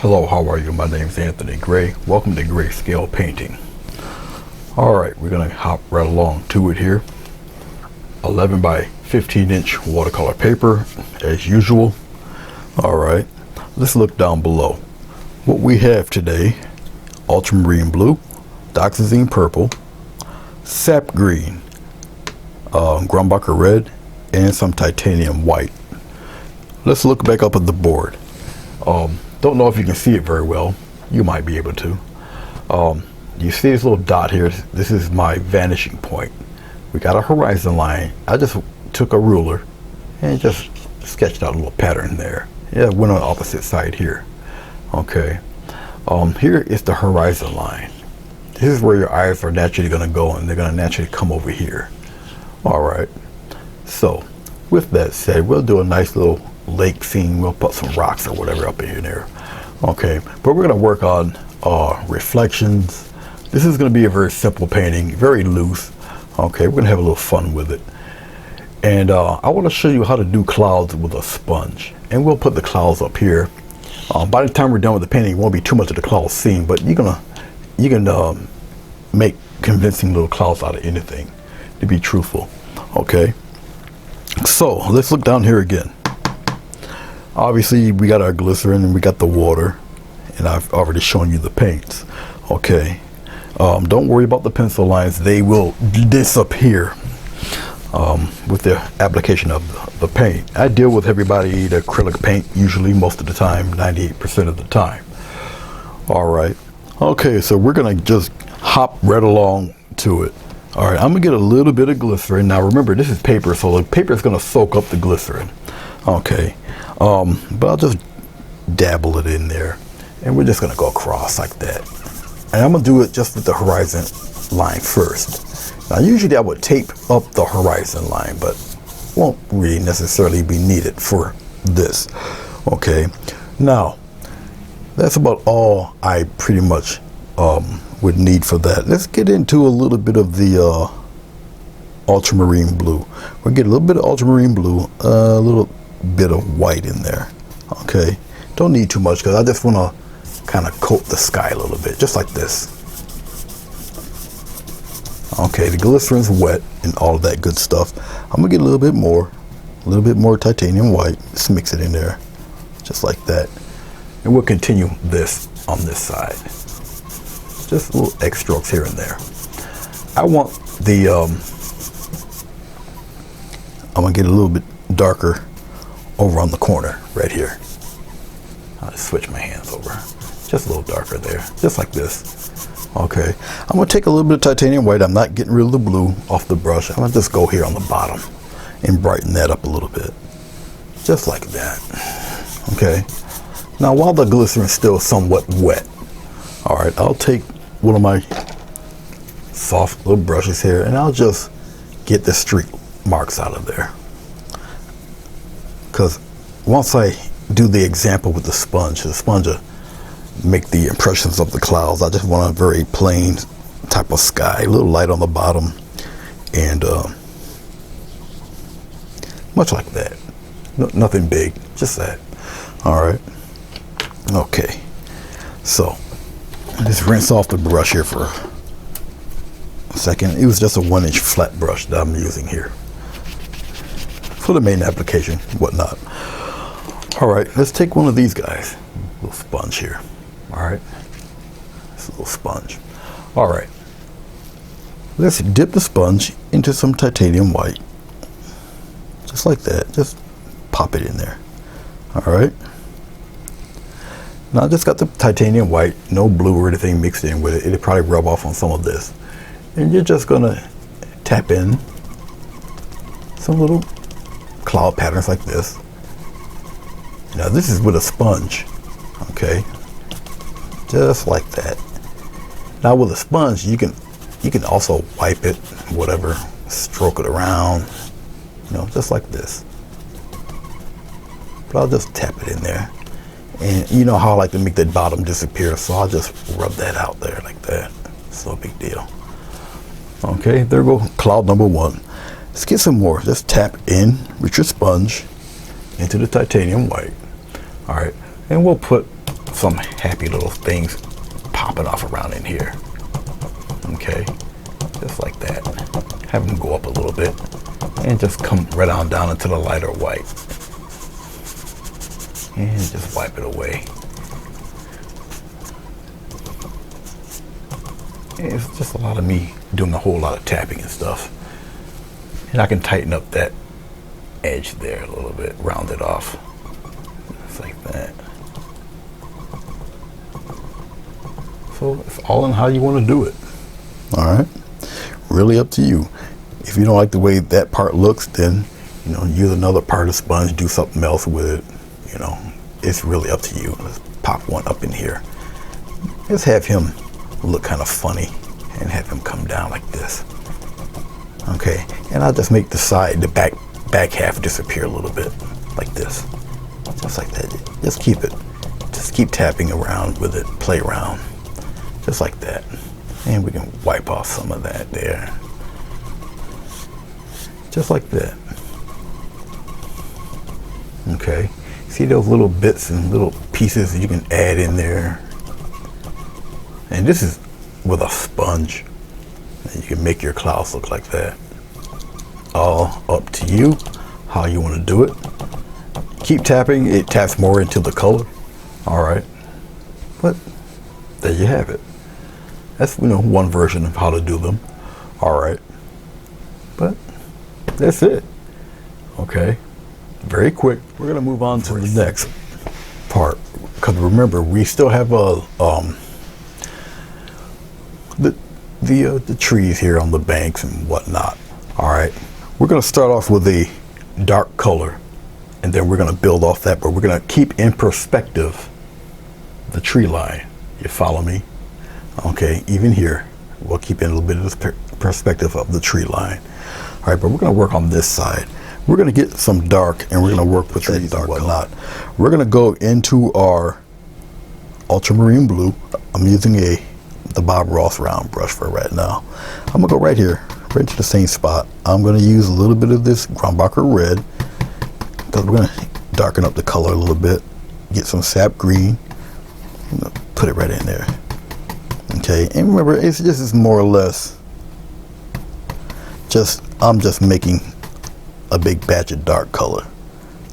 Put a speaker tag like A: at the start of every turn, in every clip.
A: Hello, how are you? My name is Anthony Gray. Welcome to Grayscale Painting. Alright, we're going to hop right along to it here. 11 by 15 inch watercolor paper as usual. Alright, let's look down below. What we have today: ultramarine blue, dioxazine purple, sap green, Grumbacher red, and some titanium white. Let's look back up at the board. Don't know if you can see it very well. You might be able to. You see this little dot here? This is my vanishing point. We got a horizon line. I just took a ruler and just sketched out a little pattern there. Yeah, went on the opposite side here. Okay. Here is the horizon line. This is where your eyes are naturally going to go, and they're going to naturally come over here. All right. So, with that said, we'll do a nice little lake scene. We'll put some rocks or whatever up in there. Okay, but we're going to work on reflections. This is going to be a very simple painting, very loose. Okay, we're going to have a little fun with it. And I want to show you how to do clouds with a sponge. And we'll put the clouds up here. By the time we're done with the painting, it won't be too much of the cloud scene, but you can make convincing little clouds out of anything, to be truthful. Okay, so let's look down here again. Obviously, we got our glycerin and we got the water, and I've already shown you the paints. Okay, don't worry about the pencil lines; they will disappear with the application of the paint. I deal with everybody the acrylic paint usually, most of the time, 98% of the time. All right. Okay, so we're gonna just hop right along to it. All right, I'm gonna get a little bit of glycerin. Now remember, this is paper, so the paper is gonna soak up the glycerin. Okay, but I'll just dabble it in there, and we're just gonna go across like that. And I'm gonna do it just with the horizon line first. Now usually I would tape up the horizon line, but won't really necessarily be needed for this. Okay, now that's about all I pretty much would need for that. Let's get into a little bit of the ultramarine blue. We'll get a little bit of ultramarine blue, a little bit of white in there. Okay, don't need too much because I just want to kind of coat the sky a little bit, just like this. Okay, the glycerin's wet and all of that good stuff. I'm gonna get a little bit more titanium white. Just mix it in there, just like that. And we'll continue this on this side. Just little X strokes here and there. I want the, I'm gonna get a little bit darker over on the corner right here. I'll just switch my hands over. Just a little darker there, just like this. Okay, I'm gonna take a little bit of titanium white. I'm not getting rid of the blue off the brush. I'm gonna just go here on the bottom and brighten that up a little bit. Just like that. Okay. Now while the glycerin is still somewhat wet, all right, I'll take one of my soft little brushes here and I'll just get the streak marks out of there. Because once I do the example with the sponge will make the impressions of the clouds. I just want a very plain type of sky, a little light on the bottom, and much like that. Nothing big, just that. All right. Okay, so just rinse off the brush here for a second. It was just a 1-inch flat brush that I'm using here for the main application, whatnot. All right, let's take one of these guys, a little sponge here. All right, it's a little sponge. All right, let's dip the sponge into some titanium white, just like that. Just pop it in there. All right. Now I just got the titanium white, no blue or anything mixed in with it. It'll probably rub off on some of this. And you're just gonna tap in some little cloud patterns like this. Now this is with a sponge, okay? Just like that. Now with a sponge, you can also wipe it, whatever, stroke it around, you know, just like this. But I'll just tap it in there. And you know how I like to make the bottom disappear, so I'll just rub that out there like that. It's no big deal. Okay, there we go, cloud number one. Let's get some more. Just tap in with your sponge into the titanium white. All right, and we'll put some happy little things popping off around in here. Okay, just like that. Have them go up a little bit and just come right on down into the lighter white. And just wipe it away. And it's just a lot of me doing a whole lot of tapping and stuff. And I can tighten up that edge there a little bit, round it off. Just like that. So it's all in how you want to do it. All right. Really up to you. If you don't like the way that part looks, then, you know, use another part of sponge, do something else with it. You know, it's really up to you. Let's pop one up in here. Let's have him look kind of funny and have him come down like this. Okay, and I'll just make the back half disappear a little bit like this. Just like that. Just keep it. Just keep tapping around with it. Play around. Just like that. And we can wipe off some of that there. Just like that. Okay. See those little bits and little pieces that you can add in there. And this is with a sponge. And you can make your clouds look like that. All up to you, how you want to do it. Keep tapping. It taps more into the color. All right. But there you have it. That's, you know, one version of how to do them. All right. But that's it. Okay. Very quick. We're gonna move on to the next part, because remember, we still have the trees here on the banks and whatnot. All right. We're gonna start off with a dark color, and then we're gonna build off that, but we're gonna keep in perspective the tree line. You follow me? Okay. Even here, we'll keep in a little bit of the perspective of the tree line. All right, but we're gonna work on this side. We're gonna get some dark, and we're gonna work with that dark whatnot. We're gonna go into our ultramarine blue. I'm using the Bob Ross round brush for right now. I'm gonna go right here, right into the same spot. I'm gonna use a little bit of this Grumbacher red, because we're gonna darken up the color a little bit. Get some sap green. I'm gonna put it right in there. Okay, and remember, it's just more or less I'm just making a big batch of dark color.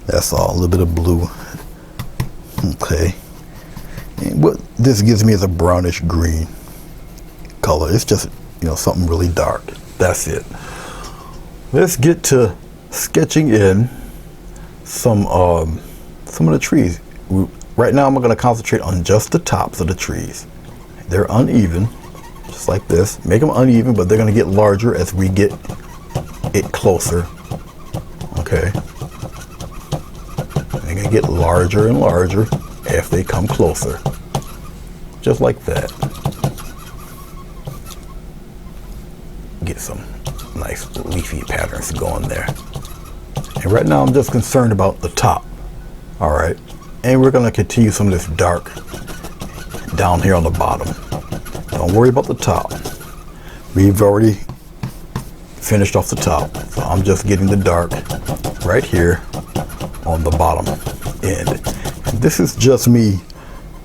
A: That's all. A little bit of blue. Okay. And what this gives me is a brownish green color. It's just, you know, something really dark. That's it. Let's get to sketching in some of the trees. Right now I'm going to concentrate on just the tops of the trees. They're uneven, just like this. Make them uneven, but they're going to get larger as we get it closer. Okay. They're going to get larger and larger as they come closer. Just like that. Get some nice leafy patterns going there. And right now I'm just concerned about the top. All right. And we're going to continue some of this dark down here on the bottom. Don't worry about the top. We've already finished off the top. So I'm just getting the dark right here on the bottom end. And this is just me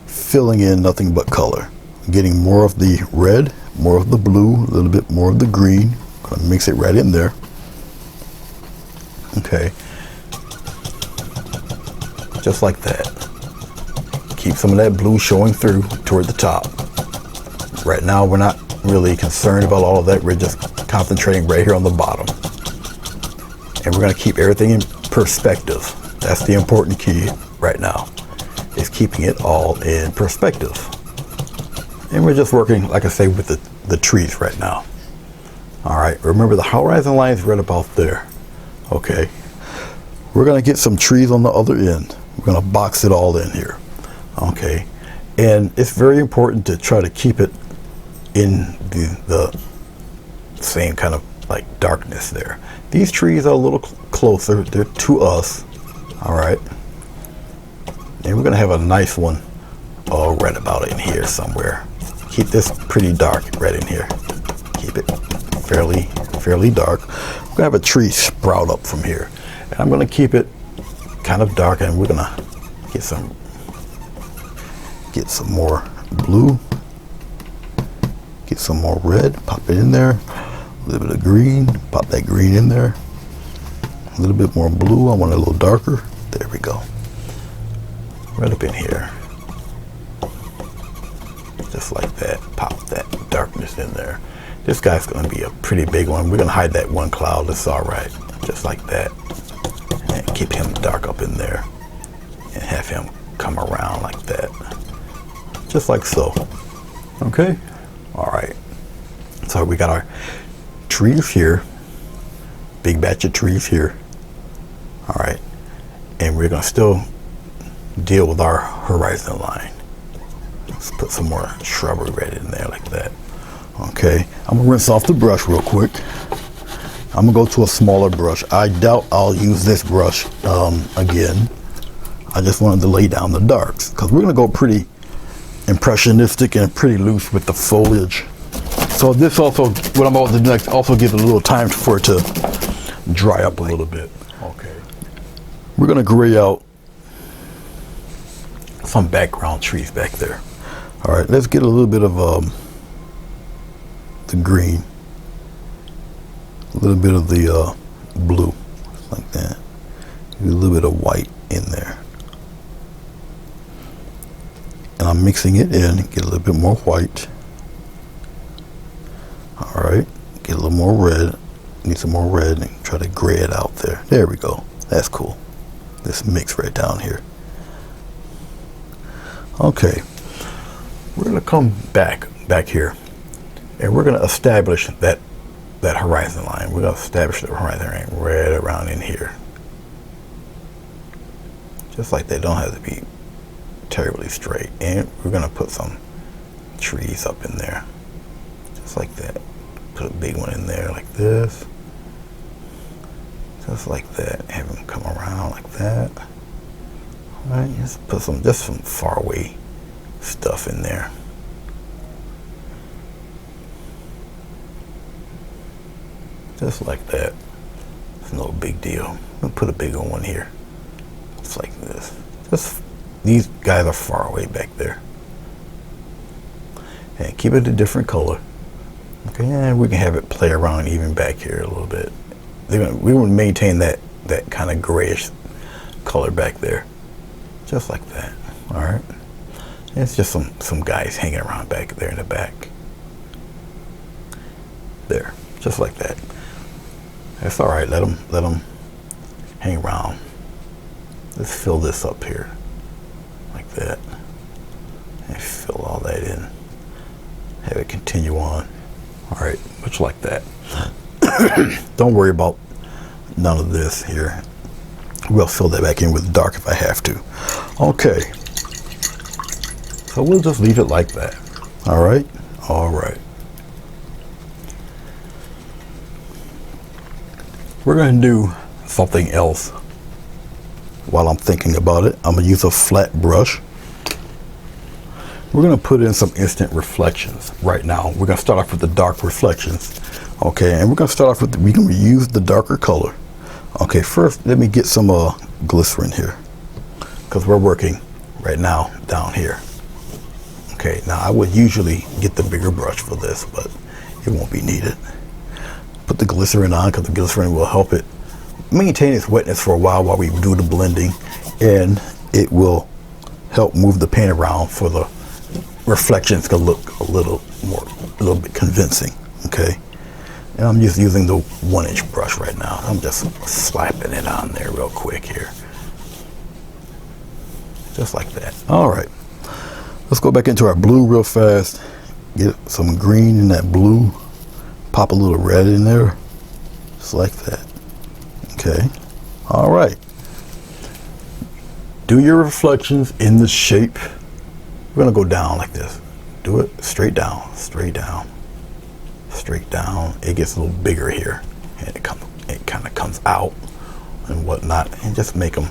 A: filling in nothing but color. Getting more of the red, more of the blue, a little bit more of the green. Gonna mix it right in there. Okay. Just like that. Keep some of that blue showing through toward the top. Right now we're not really concerned about all of that. We're just concentrating right here on the bottom. And we're going to keep everything in perspective. That's the important key right now, is keeping it all in perspective. And we're just working, like I say, with the trees right now. All right, remember the horizon line is right about there. Okay, we're going to get some trees on the other end. We're going to box it all in here. Okay, and it's very important to try to keep it in the same kind of like darkness there. These trees are a little closer. They're to us. All right, and we're going to have a nice one right about in here somewhere. Keep this pretty dark right in here. Keep it fairly dark. We're going to have a tree sprout up from here. And I'm going to keep it kind of dark, and we're going to get some Get some more blue. Get some more red, pop it in there. A little bit of green, pop that green in there. A little bit more blue, I want it a little darker. There we go. Right up in here. Just like that, pop that darkness in there. This guy's gonna be a pretty big one. We're gonna hide that one cloud, that's all right. Just like that. And keep him dark up in there. And have him come around like that. Just like so. Okay? All right. So we got our trees here. Big batch of trees here. All right. And we're gonna still deal with our horizon line. Let's put some more shrubbery red in there like that. Okay, I'm gonna rinse off the brush real quick. I'm gonna go to a smaller brush. I doubt I'll use this brush again. I just wanted to lay down the darks because we're gonna go pretty impressionistic and pretty loose with the foliage. So this also, what I'm about to do next, also gives it a little time for it to dry up a little bit. Okay. We're gonna gray out some background trees back there. All right, let's get a little bit of the green, a little bit of the blue, like that. A little bit of white in there. And I'm mixing it in, get a little bit more white. All right, get a little more red, need some more red and try to gray it out there. There we go, that's cool. This mix right down here. Okay, we're gonna come back here and we're gonna establish that horizon line. We're gonna establish the horizon line right around in here. Just like they don't have to be terribly straight. And we're gonna put some trees up in there. Just like that. Put a big one in there like this. Just like that. Have them come around like that. All right, just put some far away stuff in there. Just like that. It's no big deal. I'm gonna put a bigger one here. Just like this. Just these guys are far away back there. And keep it a different color. Okay, and we can have it play around even back here a little bit. We want to maintain that kind of grayish color back there. Just like that. All right. And it's just some guys hanging around back there in the back. There, just like that. That's all right. Let them hang around. Let's fill this up here, like that, and fill all that in. Have it continue on. All right, much like that. Don't worry about none of this here. We'll fill that back in with dark if I have to. Okay. So we'll just leave it like that. All right. All right. We're going to do something else while I'm thinking about it. I'm going to use a flat brush. We're going to put in some instant reflections right now. We're going to start off with the dark reflections. Okay, and we're going to start off with, we can use the darker color. Okay, first let me get some glycerin here because we're working right now down here. Okay, now I would usually get the bigger brush for this, but it won't be needed. Put the glycerin on because the glycerin will help it maintain its wetness for a while we do the blending, and it will help move the paint around for the reflections to look a little bit convincing. Okay, and I'm just using the 1-inch brush right now. I'm just slapping it on there real quick here, just like that. All right, let's go back into our blue real fast. Get some green in that blue. Pop a little red in there, just like that. Okay, all right. Do your reflections in the shape. We're gonna go down like this. Do it straight down, straight down, straight down. It gets a little bigger here, and it kind of comes out and whatnot, and just make them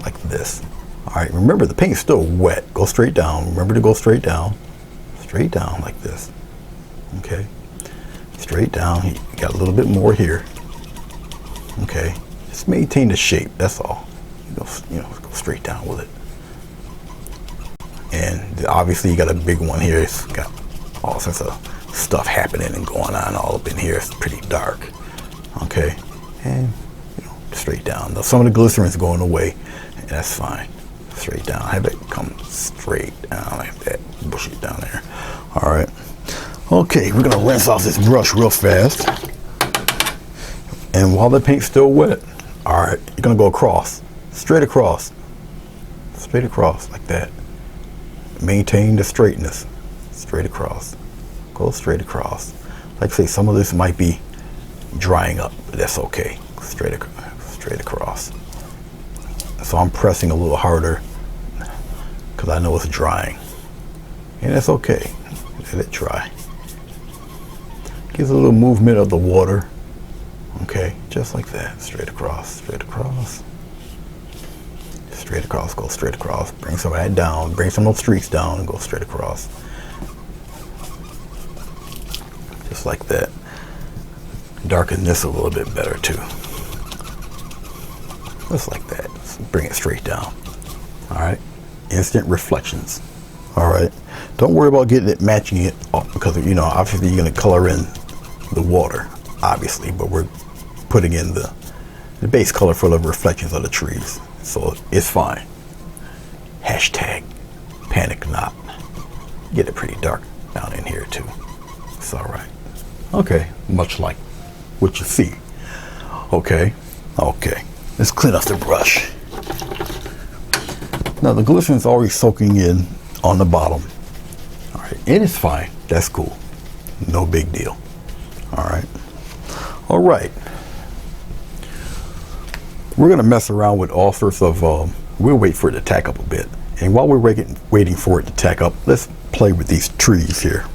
A: like this. All right, remember the paint is still wet. Go straight down. Remember to go straight down like this. Okay, straight down. You got a little bit more here. Okay, just maintain the shape. That's all. Go straight down with it. And And obviously you got a big one here. It's got all sorts of stuff happening and going on all up in here. It's pretty dark. Okay, and straight down. Now, some of the glycerin's going away, and that's fine. Straight down. Have it come straight down like that. Push it down there. All right. Okay, we're gonna rinse off this brush real fast. And while the paint's still wet, all right, you're gonna go across, straight across like that. Maintain the straightness. Straight across. Go straight across. Like I say, some of this might be drying up, but that's okay. Straight across. So I'm pressing a little harder because I know it's drying, and that's okay. Let it dry. Gives a little movement of the water. Okay, just like that. Straight across, straight across, straight across. Go straight across. Bring some of that down. Bring some of those streaks down and go straight across. Just like that. Darken this a little bit better too. Just like that. Bring it straight down. All right. Instant reflections. All right. Don't worry about getting it, matching it off, because obviously you're going to color in the water, obviously, but we're putting in the base color for the reflections of the trees, so it's fine. Hashtag panic not. Get it pretty dark down in here too. It's all right. Okay. Much like what you see. Okay. Let's clean off the brush. Now the glycerin's already soaking in on the bottom. All right, and it's fine. That's cool. No big deal. All right. We're gonna mess around with all sorts of. We'll wait for it to tack up a bit, and while we're waiting for it to tack up, let's play with these trees here.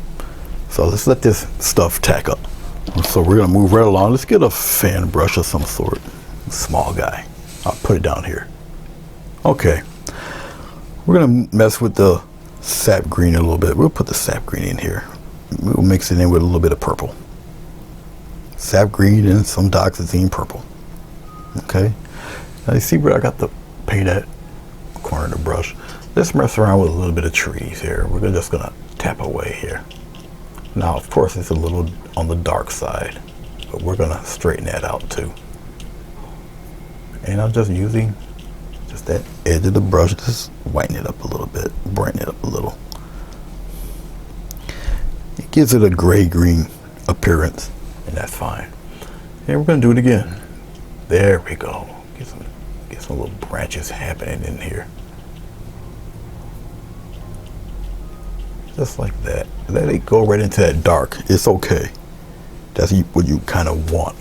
A: So let's let this stuff tack up. So we're gonna move right along. Let's get a fan brush of some sort. Small guy. I'll put it down here. Okay. We're gonna mess with the sap green a little bit. We'll put the sap green in here. We'll mix it in with a little bit of purple. Sap green and some dioxazine purple. Okay. Now you see where I got the paint at? Corner of the brush. Let's mess around with a little bit of trees here. We're just gonna tap away here. Now, of course, it's a little on the dark side, but we're gonna straighten that out too. And I'm just using just that edge of the brush, just whiten it up a little bit, brighten it up a little. It gives it a gray-green appearance, and that's fine. And we're gonna do it again. There we go. Get some little branches happening in here. Just like that. Let it go right into that dark. It's okay. That's what you kind of want.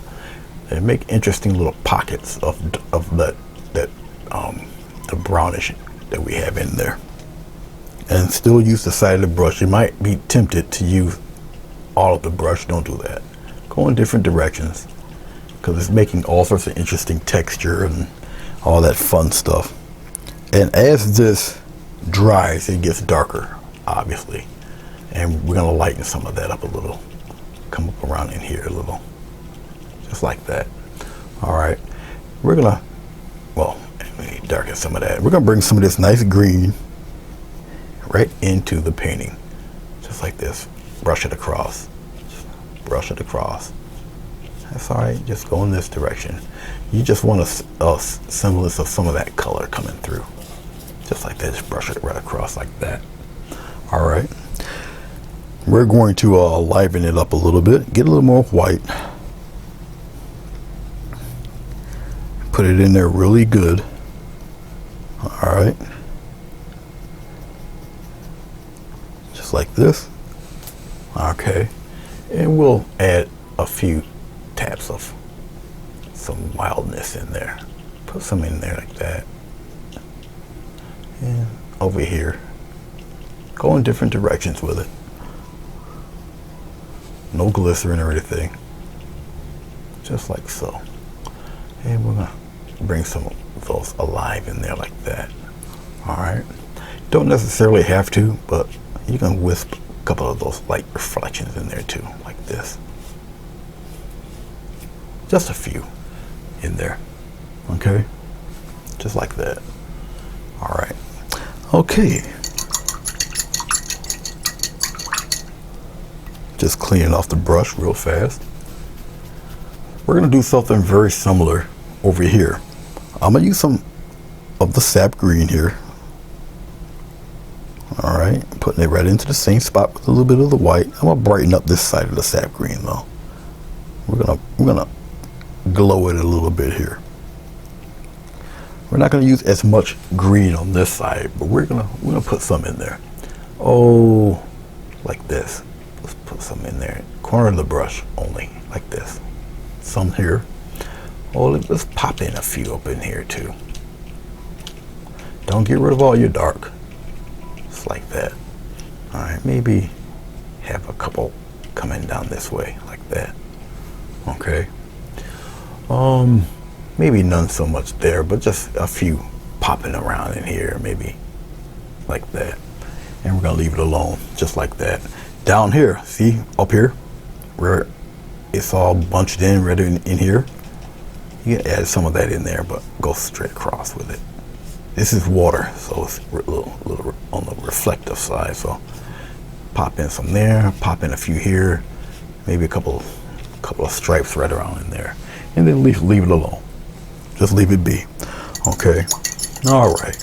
A: And make interesting little pockets of the brownish that we have in there. And still use the side of the brush. You might be tempted to use all of the brush. Don't do that. Go in different directions, because it's making all sorts of interesting texture and all that fun stuff. And as this dries, it gets darker, obviously. And we're going to lighten some of that up a little. Come up around in here a little. Just like that. All right. We're going to, let me darken some of that. We're going to bring some of this nice green right into the painting. Just like this. Brush it across. Just brush it across. That's all right. Just go in this direction. You just want a semblance of some of that color coming through. Just like that. Just brush it right across like that. All right. We're going to liven it up a little bit. Get a little more white. Put it in there really good. All right. Just like this. Okay. And we'll add a few taps of some wildness in there. Put some in there like that. And over here. Go in different directions with it. No glycerin or anything. Just like so. And we're going to bring some of those alive in there like that. All right. Don't necessarily have to, but you can wisp a couple of those light reflections in there too, like this. Just a few in there. Okay. Just like that. All right. Okay. Just cleaning off the brush real fast. We're going to do something very similar over here. I'm going to use some of the sap green here. All right, putting it right into the same spot with a little bit of the white. I'm going to brighten up this side of the sap green though. We're gonna glow it a little bit here. We're not going to use as much green on this side, but we're gonna put some in there. Oh, like this. Let's put some in there. Corner of the brush only, like this. Some here. Oh, let's pop in a few up in here too. Don't get rid of all your dark. Just like that. All right, maybe have a couple coming down this way, like that. Okay. Maybe none so much there, but just a few popping around in here, maybe like that. And we're gonna leave it alone, just like that. Down here, see up here, where it's all bunched in, ready in here. You can add some of that in there, but go straight across with it. This is water, so it's a little on the reflective side. So pop in some there, pop in a few here, maybe a couple of stripes right around in there, and then leave it alone. Just leave it be. Okay. All right.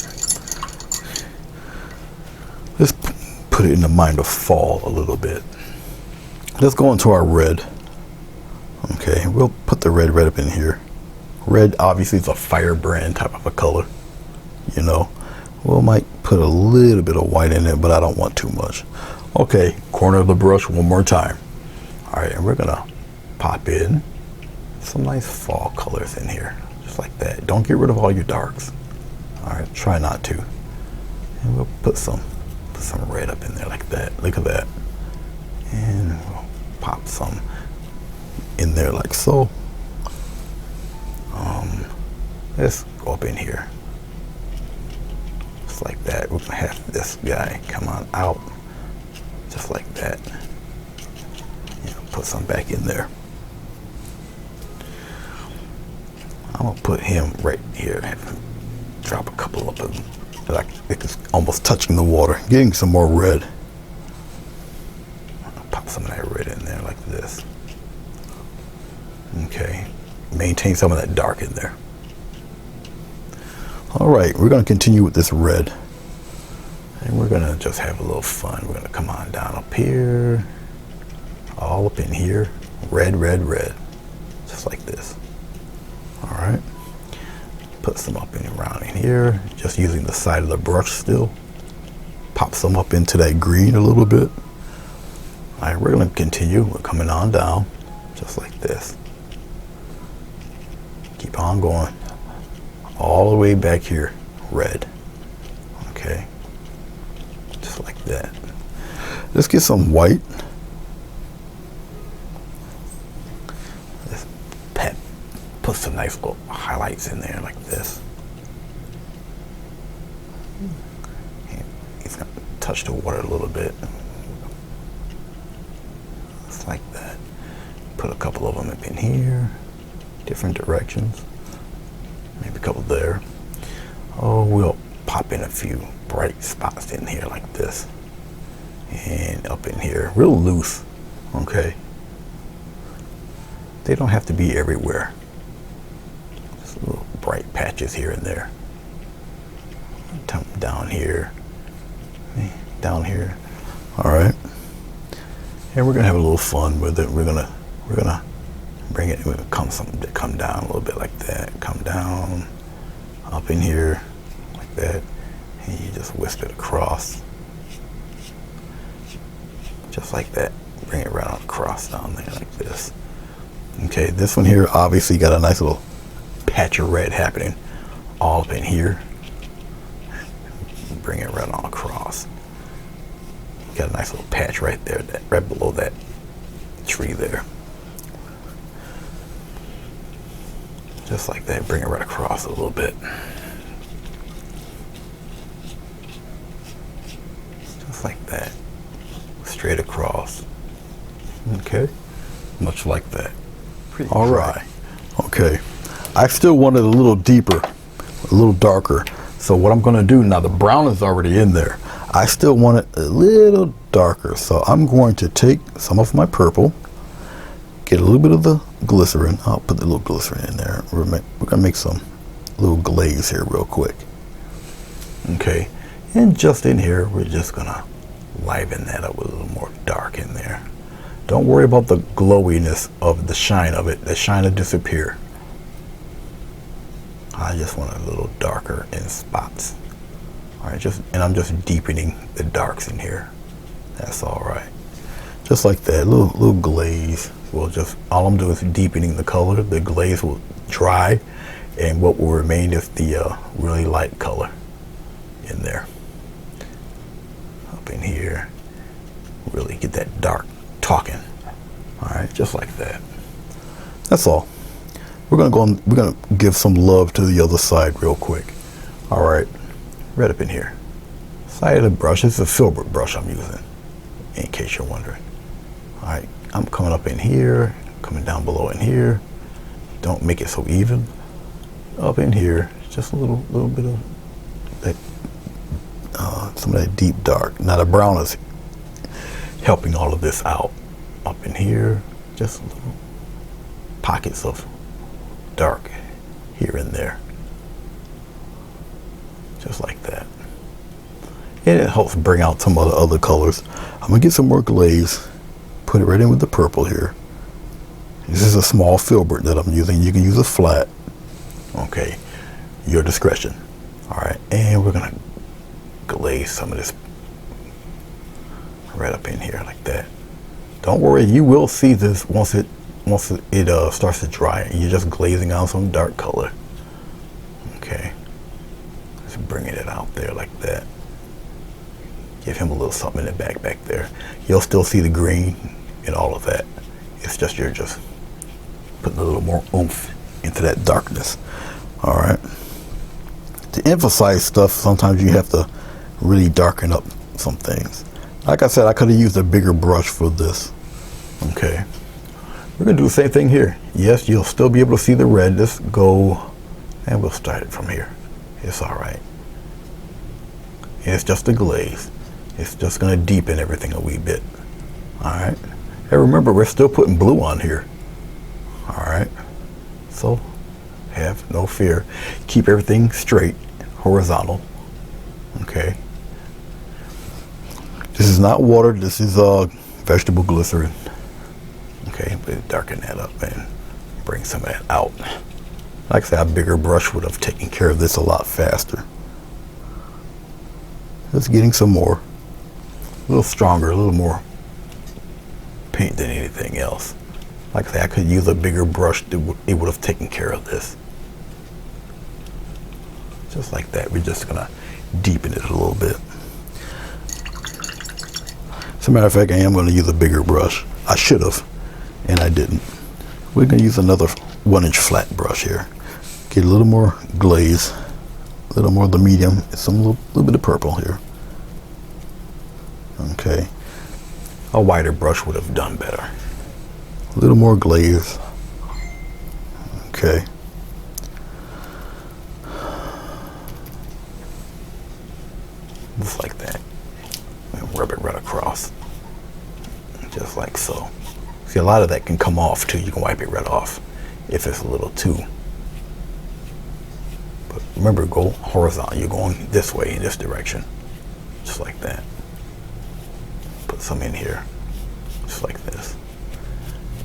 A: Let's put it in the mind of fall a little bit. Let's go into our red. Okay, we'll put the red right up in here. Red obviously is a firebrand type of a color. You know, we might put a little bit of white in it, but I don't want too much. Okay, corner of the brush one more time. All right, and we're gonna pop in some nice fall colors in here, just like that. Don't get rid of all your darks. All right, try not to. And we'll put some red up in there like that. Look at that. And we'll pop some in there like so. Let's go up in here. Just like that. We're gonna have this guy come on out. Just like that. Put some back in there. I'm gonna put him right here and drop a couple of them. Like it's almost touching the water. Getting some more red. I'll pop some of that red in there like this. Okay. Maintain some of that dark in there. All right, we're gonna continue with this red. And we're gonna just have a little fun. We're gonna come on down up here. All up in here. Red, red, red. Just like this. All right. Put some up and around in here. Just using the side of the brush still. Pop some up into that green a little bit. All right, we're gonna continue. We're coming on down. Just like this. Keep on going. All the way back here. Red. Okay. Just like that. Let's get some white. Let's put some nice little highlights in there like this. And he's gonna touch the water a little bit. Just like that. Put a couple of them up in here. Different directions. Maybe a couple there. Oh, we'll pop in a few bright spots in here like this. And up in here, real loose, okay? They don't have to be everywhere. Just little bright patches here and there. Down here, down here. All right. And we're gonna have a little fun with it. We're gonna bring it, come down a little bit like that. Come down, up in here, like that. And you just whisk it across. Just like that. Bring it right on across down there like this. Okay, this one here obviously got a nice little patch of red happening all up in here. Bring it right on across. Got a nice little patch right there, right below that tree there. Just like that, bring it right across a little bit. Just like that. Straight across. Okay. Much like that. All right. Okay. I still want it a little deeper, a little darker. So what I'm going to do now, the brown is already in there. I still want it a little darker, so I'm going to take some of my purple, get a little bit of the glycerin. I'll put the little glycerin in there. We're gonna make some little glaze here real quick. Okay, and just in here, we're just gonna liven that up with a little more dark in there. Don't worry about the glowiness of the shine of it. The shine will disappear. I just want a little darker in spots. All right, and I'm just deepening the darks in here. That's all right. Just like that, little glaze. All I'm doing is deepening the color. The glaze will dry, and what will remain is the really light color in there. Up in here, really get that dark talking. All right, just like that. That's all. We're gonna give some love to the other side real quick. All right, right up in here. Side of the brush, it's a filbert brush I'm using, in case you're wondering. All right, I'm coming up in here, coming down below in here. Don't make it so even. Up in here, just a little bit of that, some of that deep dark. Now the brown is helping all of this out. Up in here, just little pockets of dark here and there. Just like that. And it helps bring out some of the other colors. I'm gonna get some more glaze, put it right in with the purple here. This is a small filbert that I'm using. You can use a flat. Okay, your discretion. All right, and we're gonna glaze some of this right up in here like that. Don't worry, you will see this once it starts to dry. You're just glazing out some dark color. Okay, just bringing it out there like that. Give him a little something in the back there. You'll still see the green and all of that. It's just you're just putting a little more oomph into that darkness. All right. To emphasize stuff, sometimes you have to really darken up some things. Like I said, I could have used a bigger brush for this. Okay. We're gonna do the same thing here. Yes, you'll still be able to see the red. Just go, and we'll start it from here. It's all right. And it's just a glaze. It's just gonna deepen everything a wee bit. All right. And remember, we're still putting blue on here. All right. So have no fear. Keep everything straight, horizontal. Okay. This is not water. This is vegetable glycerin. Okay, but darken that up and bring some of that out. Like I said, a bigger brush would have taken care of this a lot faster. Just getting some more, a little stronger, a little more paint than anything else. Like I said, I could use a bigger brush. It would have taken care of this. Just like that. We're just gonna deepen it a little bit. As a matter of fact, I am going to use a bigger brush. I should have, and I didn't. We're going to use another 1-inch flat brush here. Get a little more glaze, a little more of the medium, and some little bit of purple here. Okay. A wider brush would have done better. A little more glaze. Okay. Just like that. And rub it right across. Just like so. See, a lot of that can come off too. You can wipe it right off if it's a little too. But remember, go horizontal. You're going this way, in this direction. Just like that. Put some in here. Just like this.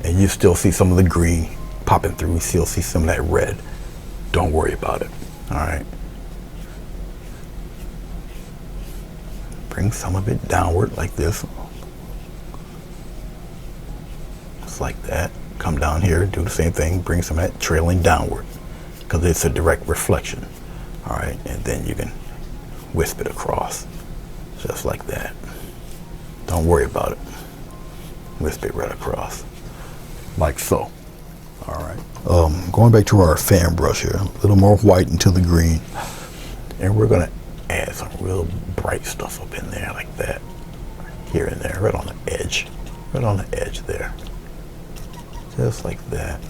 A: And you still see some of the green popping through. You still see some of that red. Don't worry about it. All right. Bring some of it downward like this. Just like that. Come down here, do the same thing. Bring some of that trailing downward because it's a direct reflection. All right, and then you can wisp it across just like that. Don't worry about it. Wisp it right across like so. All right. Going back to our fan brush here, a little more white into the green, and we're gonna add some real bright stuff up in there like that, here and there, right on the edge there, just like that.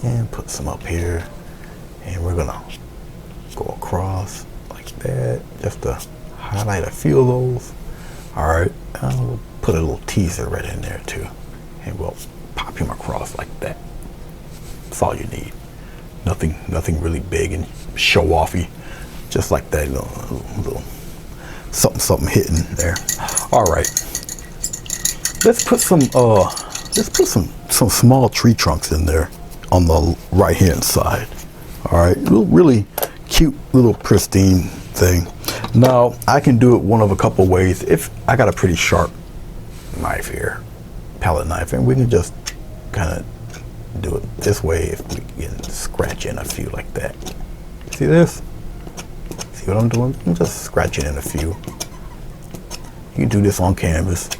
A: And put some up here, and we're gonna go across like that, just to highlight a few of those. All right, we'll put a little teaser right in there too, and we'll pop him across like that. That's all you need. Nothing really big and show offy, just like that. Little something hitting there. All right, let's put some small tree trunks in there on the right hand side. All right, really cute little pristine thing. Now I can do it one of a couple ways. If I got a pretty sharp knife here, palette knife, and we can just kind of do it this way. If we can scratch in a few like that. See this? See what I'm doing? I'm just scratching in a few. You can do this on canvas.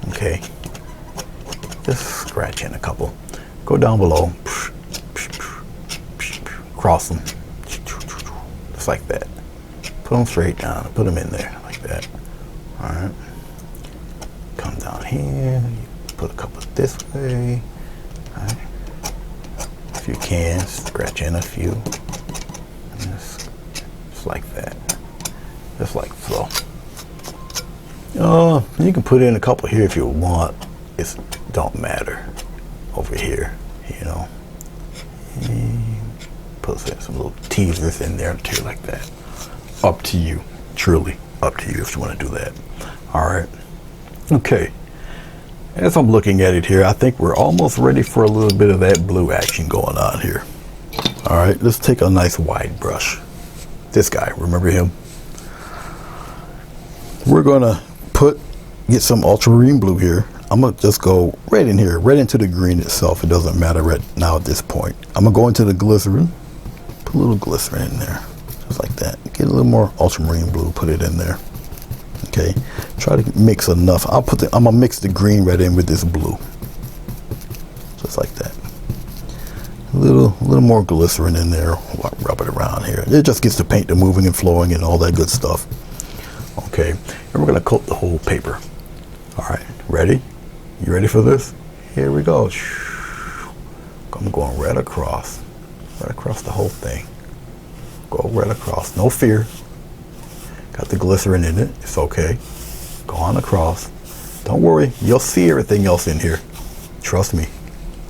A: Okay. Just scratch in a couple. Go down below. Cross them. Just like that. Put them straight down. Put them in there like that. All right. Come down here. Put a couple this way. All right. If you can, scratch in a few. Just like that. Just like so. You can put in a couple here if you want. It don't matter over here, you know. And put some little teasers in there too, like that. Up to you, truly up to you if you want to do that. All right. Okay. As I'm looking at it here, I think we're almost ready for a little bit of that blue action going on here. All right. Let's take a nice wide brush. This guy, remember him? We're gonna get some ultramarine blue here. I'm gonna just go right in here, right into the green itself. It doesn't matter right now at this point. I'm gonna go into the glycerin, put a little glycerin in there, just like that. Get a little more ultramarine blue, put it in there. Okay, try to mix enough. I'm gonna mix the green right in with this blue, just like that. A little more glycerin in there. Rub it around here. It just gets the paint to moving and flowing and all that good stuff. Okay, and we're gonna coat the whole paper. All right, ready? You ready for this? Here we go. I'm going right across the whole thing. Go right across, no fear. Got the glycerin in it, it's okay. Go on across. Don't worry, you'll see everything else in here. Trust me,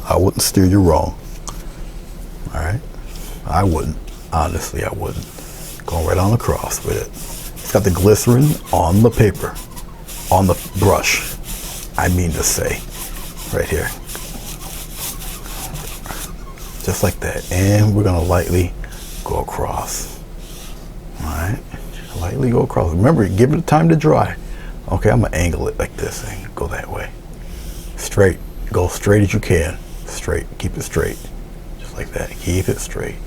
A: I wouldn't steer you wrong. All right, I wouldn't, honestly I wouldn't. Going right on across with it. It's got the glycerin on the paper, on the brush, I mean to say, right here. Just like that. And we're gonna lightly go across. All right, lightly go across. Remember, give it time to dry. Okay, I'm gonna angle it like this and go that way. Straight, go straight as you can. Straight, keep it straight. Just like that, keep it straight.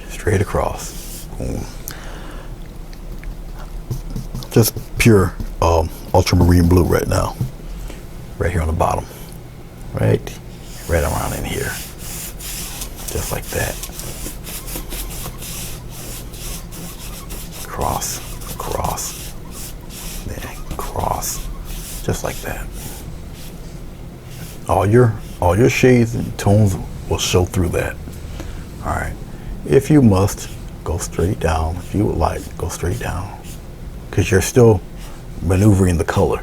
A: Straight across, boom. Just pure ultramarine blue right now. Right here on the bottom. Right around in here. Just like that. Cross, then cross. Just like that. All your shades and tones will show through that. All right. If you must, go straight down. If you would like, go straight down. Because you're still maneuvering the color.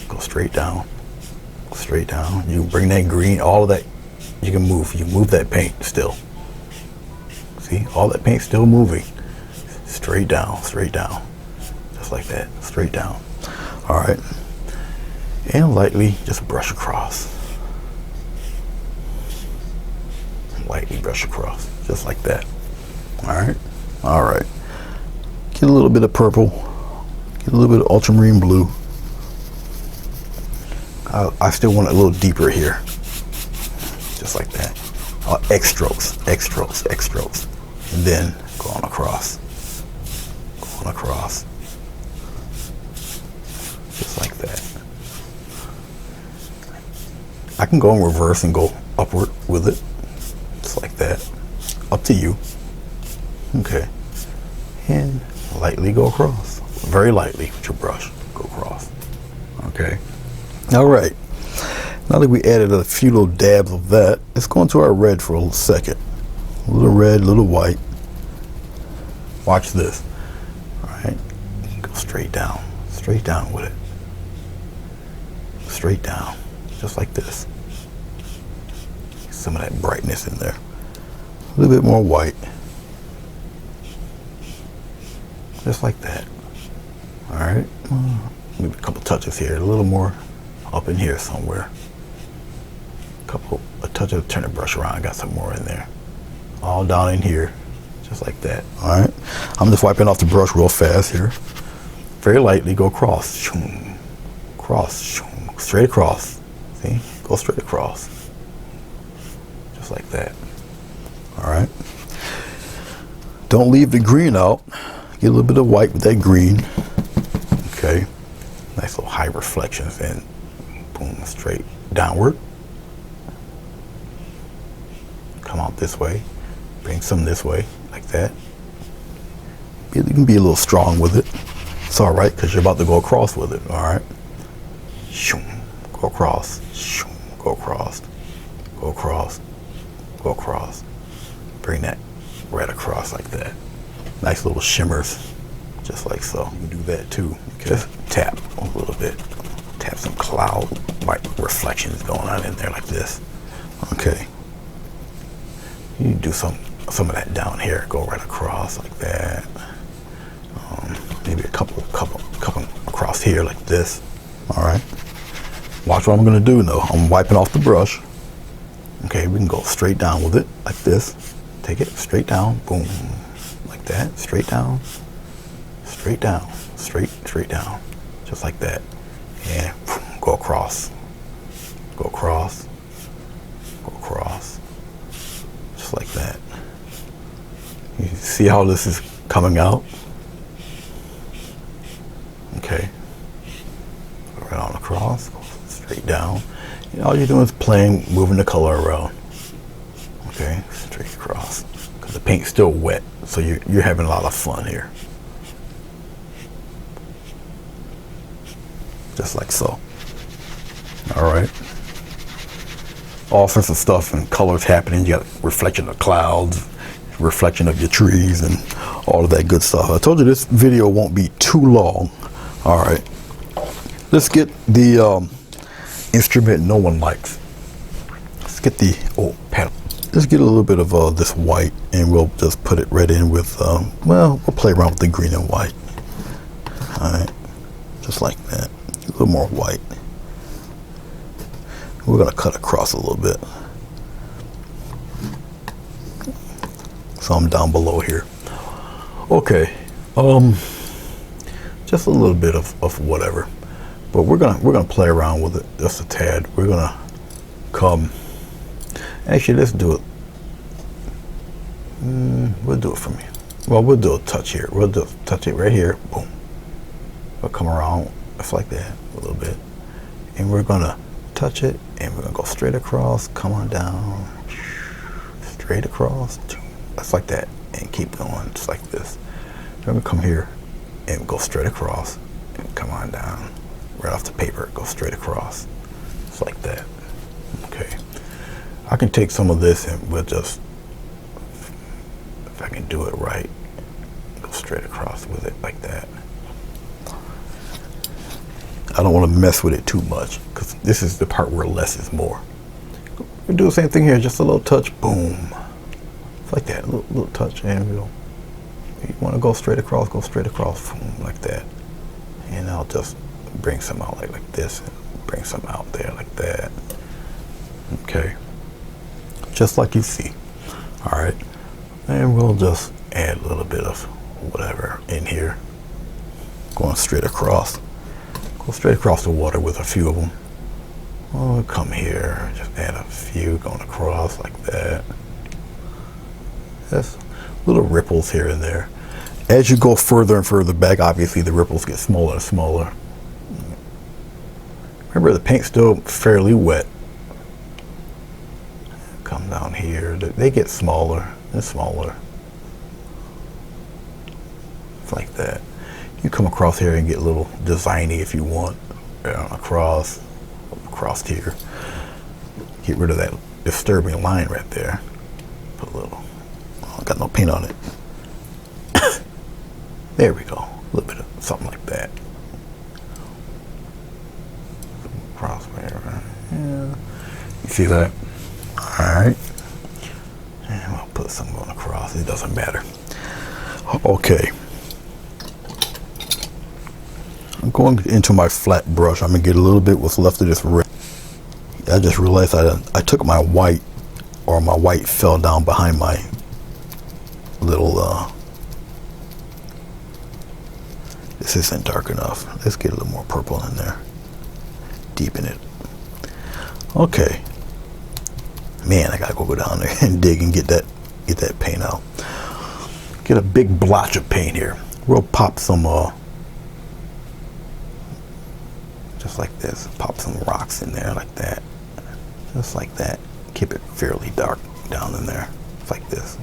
A: Go straight down. Straight down. You bring that green, all of that, you can move. You move that paint still. See, all that paint still moving. Straight down, just like that, straight down. All right, and lightly just brush across. Lightly brush across, just like that. All right. Get a little bit of purple, get a little bit of ultramarine blue. I still want it a little deeper here, just like that. X strokes, and then go on across. Just like that. I can go in reverse and go upward with it, just like that. Up to you. Okay, and lightly go across, very lightly with your brush. Go across. Okay. All right. Now that we added a few little dabs of that, let's go into our red for a second. A little red, a little white. Watch this. All right, go straight down with it. Straight down, just like this. Some of that brightness in there. A little bit more white. Just like that. All right, maybe a couple touches here, a little more up in here somewhere. A touch of turn the brush around, I got some more in there. All down in here, just like that. All right, I'm just wiping off the brush real fast here. Very lightly, go across, cross, straight across. See, go straight across, just like that. All right. Don't leave the green out. Get a little bit of white with that green. Okay. Nice little high reflections and boom, straight downward. Come out this way. Bring some this way, like that. You can be a little strong with it. It's all right, because you're about to go across with it. All right. Go across. Go across. Go across. Go across. Bring that right across like that. Nice little shimmers, just like so. You can do that too. Just tap a little bit. Tap some cloud like reflections going on in there like this. Okay. You do some of that down here. Go right across like that. Maybe a couple across here like this. All right. Watch what I'm gonna do though. I'm wiping off the brush. Okay, we can go straight down with it like this. Take it straight down, boom, like that. Straight down, straight down, straight down, just like that. And go across, go across, go across, just like that. You see how this is coming out? Okay. Go right on across, go straight down. And all you're doing is playing, moving the color around. Okay, straight across. Because the paint's still wet, so you're having a lot of fun here. Just like so. All right. All sorts of stuff and colors happening. You got reflection of clouds, reflection of your trees, and all of that good stuff. I told you this video won't be too long. All right. Let's get the instrument no one likes. Let's get the paddle. Let's get a little bit of this white, and we'll just put it right in with we'll play around with the green and white. All right, just like that. A little more white. We're gonna cut across a little bit. So I'm down below here. Okay, just a little bit of whatever. But we're gonna play around with it just a tad. We're gonna come. Actually, let's do it. We'll do it from here. Well, we'll do a touch here. We'll do touch it right here. Boom. We'll come around just like that a little bit, and we're gonna touch it, and we're gonna go straight across. Come on down, straight across, just like that, and keep going just like this. Then we come here and go straight across, and come on down. Right off the paper, go straight across, just like that. Okay, I can take some of this and we'll just, if I can do it right, go straight across with it like that. I don't want to mess with it too much because this is the part where less is more. We'll do the same thing here, just a little touch, boom, it's like that, a little touch, and we'll. You want to go straight across, boom, like that, and I'll just bring some out like this, and bring some out there like that. Okay, just like you see. All right, and we'll just add a little bit of whatever in here, going straight across. Go straight across the water with a few of them. Oh, come here, just add a few going across like that. Just little ripples here and there. As you go further and further back, obviously the ripples get smaller and smaller. Remember, the paint's still fairly wet. Come down here, they get smaller and smaller. It's like that. You come across here and get a little designy if you want. Across here. Get rid of that disturbing line right there. Put a little, I got no paint on it. There we go. A little bit of something like that. Crosshair. Yeah. You see that? Alright. And I'll put some going across. It doesn't matter. Okay. I'm going into my flat brush. I'm going to get a little bit what's left of this red. I just realized I took my white, or my white fell down behind my little, this isn't dark enough. Let's get a little more purple in there. Deepen it. Okay. Man, I gotta go down there and dig and get that paint out. Get a big blotch of paint here. We'll pop some, just like this. Pop some rocks in there like that. Just like that. Keep it fairly dark down in there. Like this.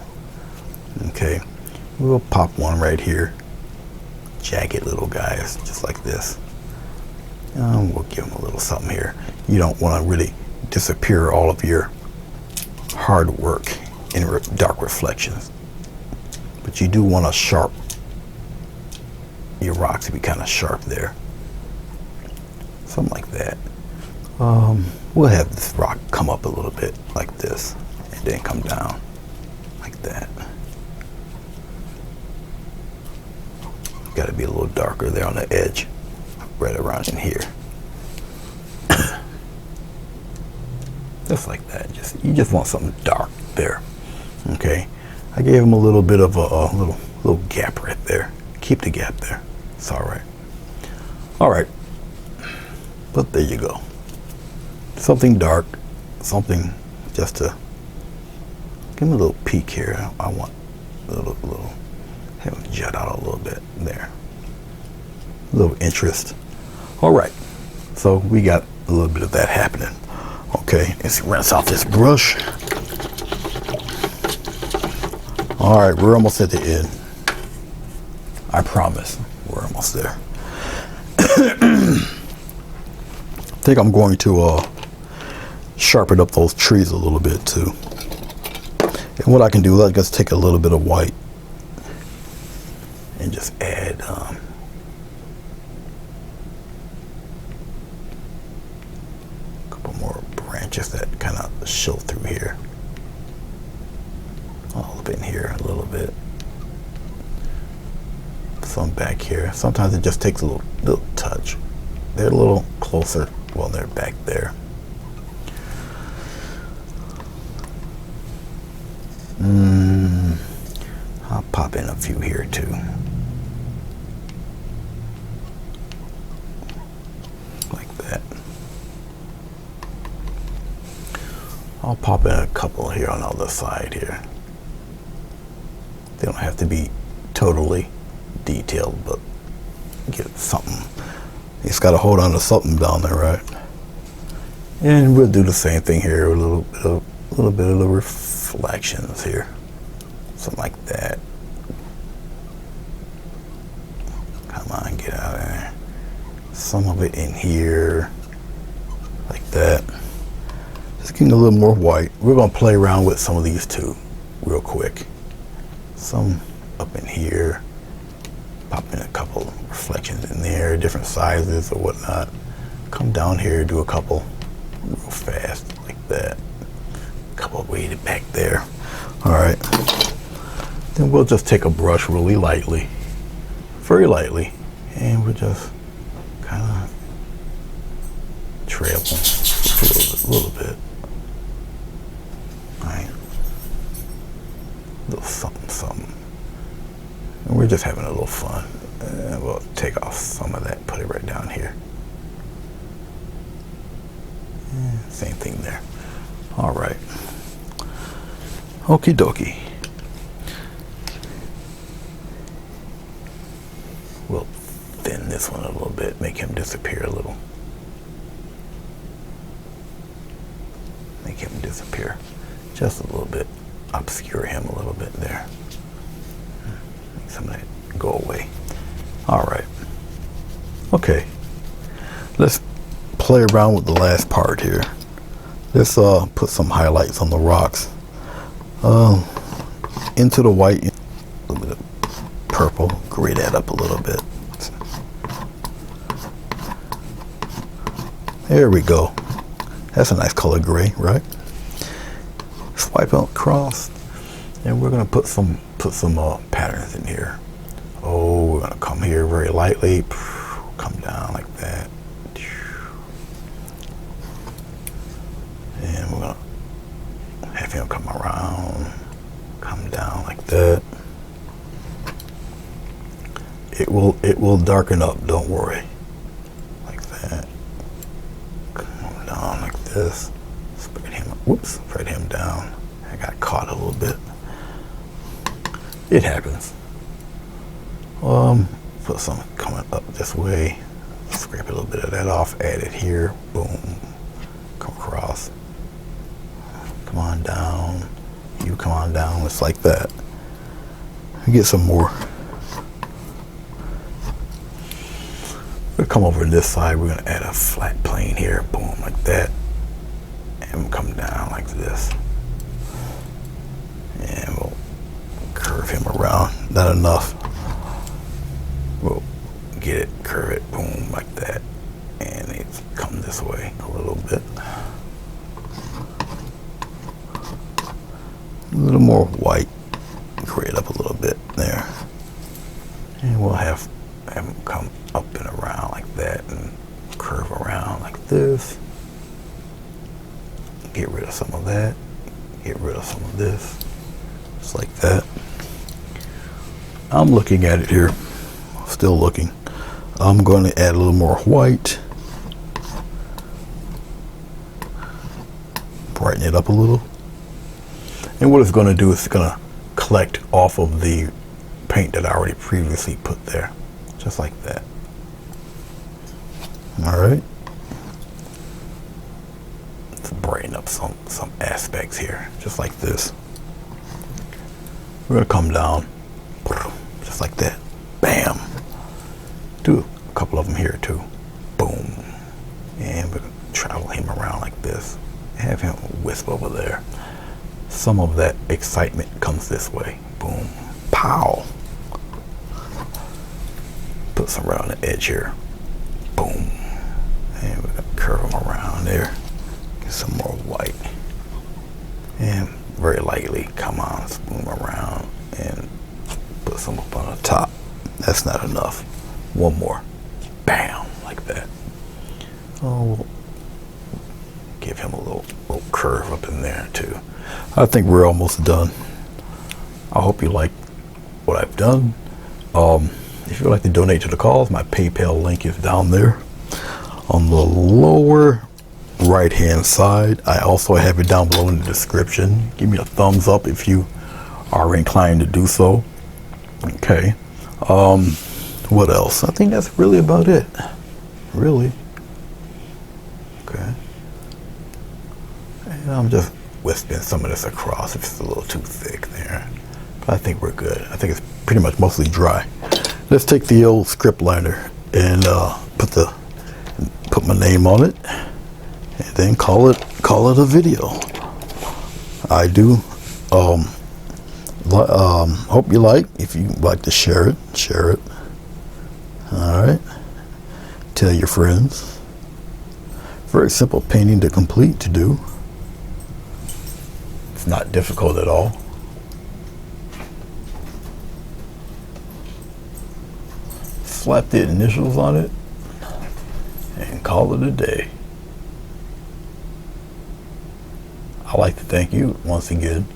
A: Okay. We'll pop one right here. Jagged little guys, just like this. We'll give them a little something here. You don't want to really disappear all of your hard work in dark reflections, but you do want to sharp your rocks to be kind of sharp there, something like that. We'll have this rock come up a little bit like this and then come down like that. Got to be a little darker there on the edge, right around in here. Just like that. You just want something dark there. Okay. I gave him a little bit of a little gap right there. Keep the gap there. It's all right. All right. But there you go. Something dark. Something just to give him a little peek here. I want a little have him jut out a little bit there. A little interest. All right. So we got a little bit of that happening. Okay, let's rinse out this brush. All right, we're almost at the end. I promise, we're almost there. I think I'm going to sharpen up those trees a little bit too. And what I can do, let's just take a little bit of white and just add a couple more branches that kind of show through here. All up in here a little bit. Some back here. Sometimes it just takes a little touch. They're a little closer. Well, they're back there. I'll pop in a few here too. Like that. I'll pop in a couple here on the other side here. They don't have to be totally detailed, but get something. It's got to hold on to something down there, right? And we'll do the same thing here. A little bit of the reflections here, something like that. Come on, get out of there. Some of it in here, like that. Just getting a little more white. We're gonna play around with some of these too, real quick. Some up in here. Pop in a couple reflections in there, different sizes or whatnot. Come down here, do a couple real fast, like that. A couple way back there. All right. Then we'll just take a brush really lightly, very lightly, and we'll just kind of trail them a little bit. All right. A little something, something. And we're just having a little fun. And we'll take off some of that, put it right down here. Same thing there. All right. Okie dokie. We'll thin this one a little bit, make him disappear a little. Make him disappear just a little bit. Obscure him a little bit there. Make some of that go away. All right. Okay. Let's play around with the last part here. Let's put some highlights on the rocks. Into the white, a little bit of purple, gray that up a little bit. There we go. That's a nice color gray, right? Swipe across, and we're gonna put some patterns in here. Oh, we're gonna come here very lightly, come down like that, and we're gonna have him come around, come down like that. It will darken up, don't worry. Like that. Come down like this. Spread him up. Whoops, spread him down. I got caught a little bit. It happens. Put some coming up this way. Scrape a little bit of that off, add it here. Boom. Come across. Come on down. You come on down. It's like that. Get some more. We'll come over to this side. We're gonna add a flat plane here. Boom, like that. And we'll come down like this. And we'll curve him around. Not enough. We'll get it, curve it, boom, like that. And it's come this way a little bit. A little more white. Gray it up a little bit there. And we'll have him come up and around like that and curve around like this. Get rid of some of that. Get rid of some of this. Just like that. I'm looking at it here. Still looking. I'm going to add a little more white. Brighten it up a little. And what it's going to do is it's going to collect off of the paint that I already previously put there. Just like that. Alright. Let's brighten up some aspects here. Just like this. We're going to come down. Just like that. Bam. Do a couple of them here too. Boom. And we're going to travel him around like this. Have him wisp over there. Some of that excitement comes this way. Boom. Pow. Put some right on the edge here. Boom. And we're going to curve them around there. Get some more white. And very lightly come on, spoon around and put some up on the top. That's not enough. One more. Bam. Like that. Oh, give him a little curve up in there too. I think we're almost done. I hope you like what I've done. If you'd like to donate to the cause, my PayPal link is down there on the lower right hand side. I also have it down below in the description. Give me a thumbs up if you are inclined to do so. Okay. What else? I think that's really about it. Really. Okay. And I'm just wisping some of this across if it's a little too thick there. But I think we're good. I think it's pretty much mostly dry. Let's take the old script liner and put my name on it, and then call it a video. I do hope you like. If you like to share it. All right. Tell your friends. Very simple painting to complete to do. It's not difficult at all. Slap the initials on it and call it a day. I'd like to thank you once again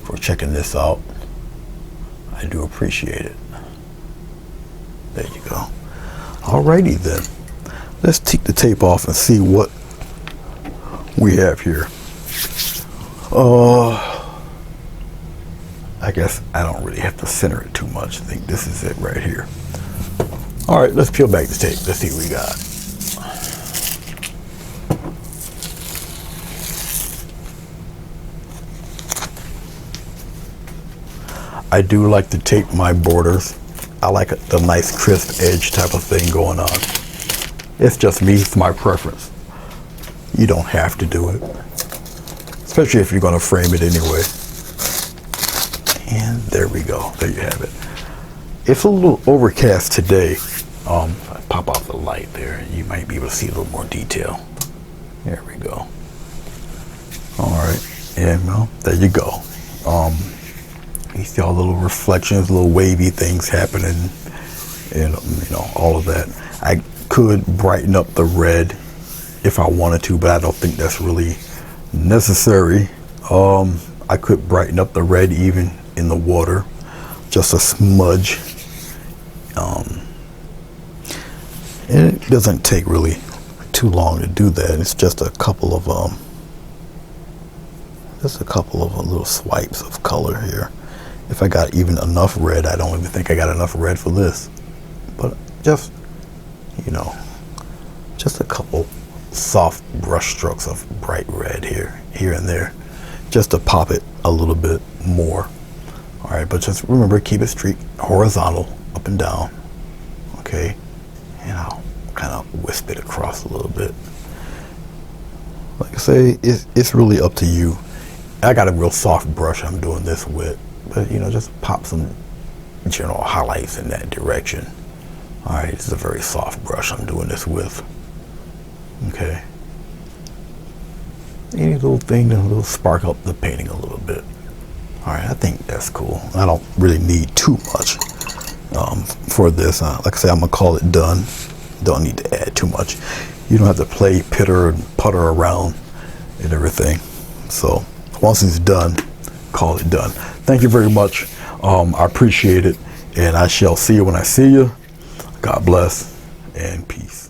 A: for checking this out. I do appreciate it. There you go. Alrighty then. Let's take the tape off and see what we have here. I guess I don't really have to center it too much. I think this is it right here. All right, let's peel back the tape. Let's see what we got. I do like to tape my borders. I like the nice crisp edge type of thing going on. It's just me, it's my preference. You don't have to do it, especially if you're going to frame it anyway. And there we go. There you have it. It's a little overcast today. If I pop out the light there, you might be able to see a little more detail. There we go. All right, and well, there you go. You see all the little reflections, little wavy things happening, and all of that. I could brighten up the red if I wanted to, but I don't think that's really necessary. I could brighten up the red even in the water, just a smudge. And it doesn't take really too long to do that. It's just a couple of little swipes of color here. If I got even enough red, I don't even think I got enough red for this, but just just a couple soft brush strokes of bright red here and there, just to pop it a little bit more. All right, but just remember, keep it straight, horizontal, up and down. Okay, and I'll kind of wisp it across a little bit. Like I say, it's really up to you. I got a real soft brush I'm doing this with, but just pop some general highlights in that direction. All right, it's a very soft brush I'm doing this with. Okay, any little thing that'll spark up the painting a little bit. All right, I think that's cool. I don't really need too much for this. Like I say, I'm gonna call it done. Don't need to add too much. You don't have to play pitter and putter around and everything. So once it's done, call it done. Thank you very much. I appreciate it, and I shall see you when I see you. God bless and peace.